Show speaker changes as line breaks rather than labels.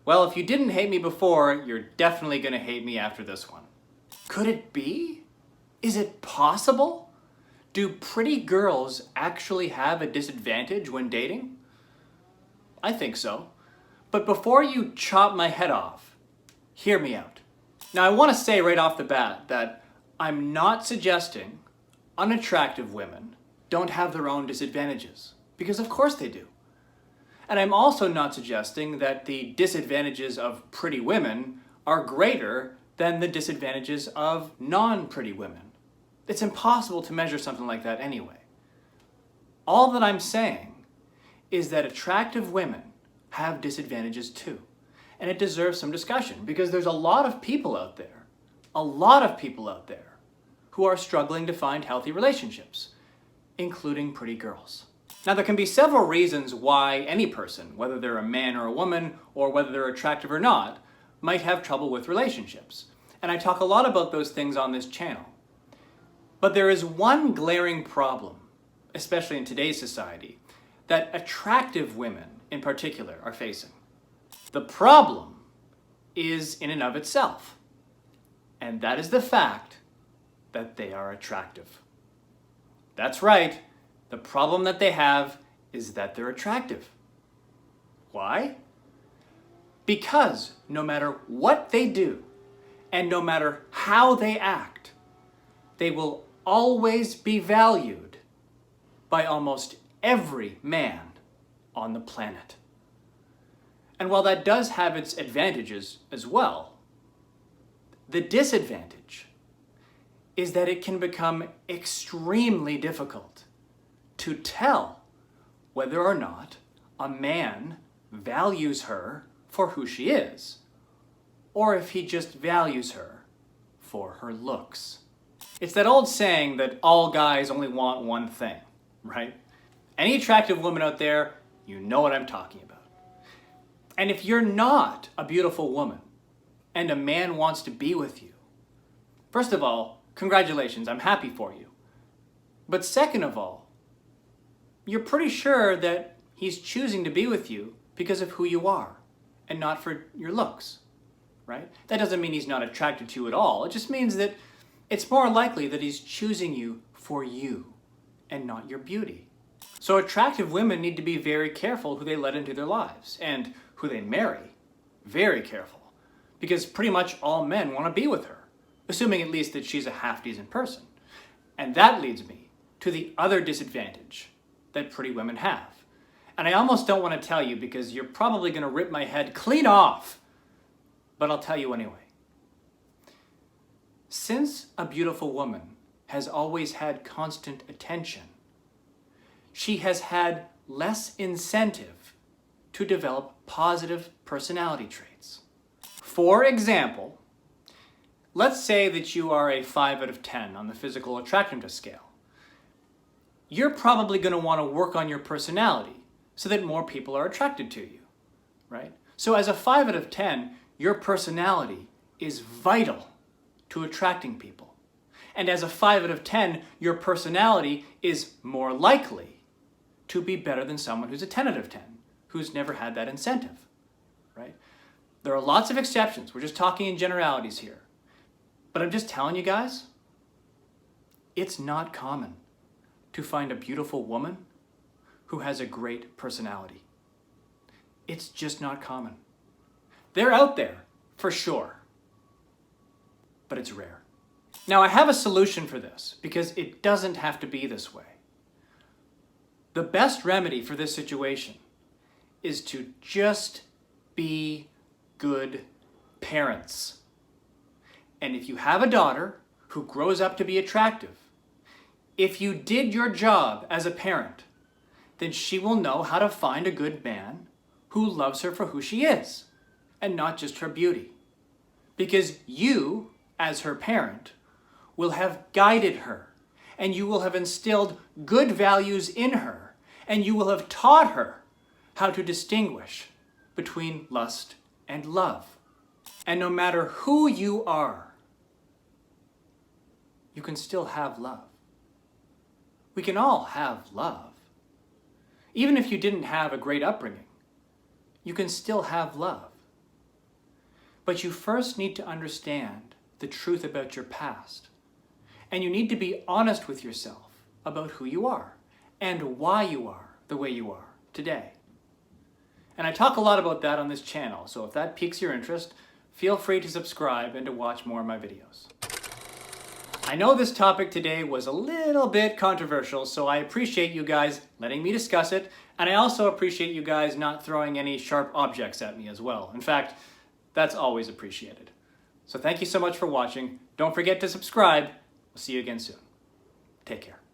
Well, if you didn't hate me before, you're definitely gonna hate me after this one. Could it be? Is it possible? Do pretty girls actually have a disadvantage when dating? I think so. But before you chop my head off, hear me out. Now, I want to say right off the bat that I'm not suggesting unattractive women don't have their own disadvantages, because of course they do. And I'm also not suggesting that the disadvantages of pretty women are greater than the disadvantages of non-pretty women. It's impossible to measure something like that anyway. All that I'm saying is that attractive women have disadvantages too. And it deserves some discussion because there's a lot of people out there, who are struggling to find healthy relationships, including pretty girls. Now, there can be several reasons why any person, whether they're a man or a woman, or whether they're attractive or not, might have trouble with relationships. And I talk a lot about those things on this channel. But there is one glaring problem, especially in today's society, that attractive women in particular are facing. The problem is in and of itself, and that is the fact that they are attractive. That's right, the problem that they have is that they're attractive. Why? Because no matter what they do, and no matter how they act, they will always be valued by almost every man on the planet. And while that does have its advantages as well, the disadvantage is that it can become extremely difficult to tell whether or not a man values her for who she is, or if he just values her for her looks. It's that old saying that all guys only want one thing, right? Any attractive woman out there, you know what I'm talking about. And if you're not a beautiful woman and a man wants to be with you, first of all, congratulations, I'm happy for you. But second of all, you're pretty sure that he's choosing to be with you because of who you are and not for your looks, right? That doesn't mean he's not attracted to you at all. It just means that it's more likely that he's choosing you for you and not your beauty. So attractive women need to be very careful who they let into their lives and who they marry. Very careful. Because pretty much all men want to be with her, assuming at least that she's a half-decent person. And that leads me to the other disadvantage that pretty women have. And I almost don't want to tell you because you're probably going to rip my head clean off. But I'll tell you anyway. Since a beautiful woman has always had constant attention, she has had less incentive to develop positive personality traits. For example, let's say that you are a 5 out of 10 on the physical attractiveness scale. You're probably going to want to work on your personality so that more people are attracted to you, right? So as a 5 out of 10, your personality is vital to attracting people. And as a 5 out of 10, your personality is more likely to be better than someone who's a 10 out of 10, who's never had that incentive, right? There are lots of exceptions. We're just talking in generalities here. But I'm just telling you guys, it's not common to find a beautiful woman who has a great personality. It's just not common. They're out there, for sure, but it's rare. Now, I have a solution for this because it doesn't have to be this way. The best remedy for this situation is to just be good parents. And if you have a daughter who grows up to be attractive, if you did your job as a parent, then she will know how to find a good man who loves her for who she is and not just her beauty. Because you, as her parent, will have guided her and you will have instilled good values in her and you will have taught her how to distinguish between lust and love. And no matter who you are, you can still have love. We can all have love. Even if you didn't have a great upbringing, you can still have love. But you first need to understand the truth about your past. And you need to be honest with yourself about who you are and why you are the way you are today. And I talk a lot about that on this channel, so if that piques your interest, feel free to subscribe and to watch more of my videos. I know this topic today was a little bit controversial, so I appreciate you guys letting me discuss it, and I also appreciate you guys not throwing any sharp objects at me as well. In fact, that's always appreciated. So thank you so much for watching. Don't forget to subscribe. We'll see you again soon. Take care.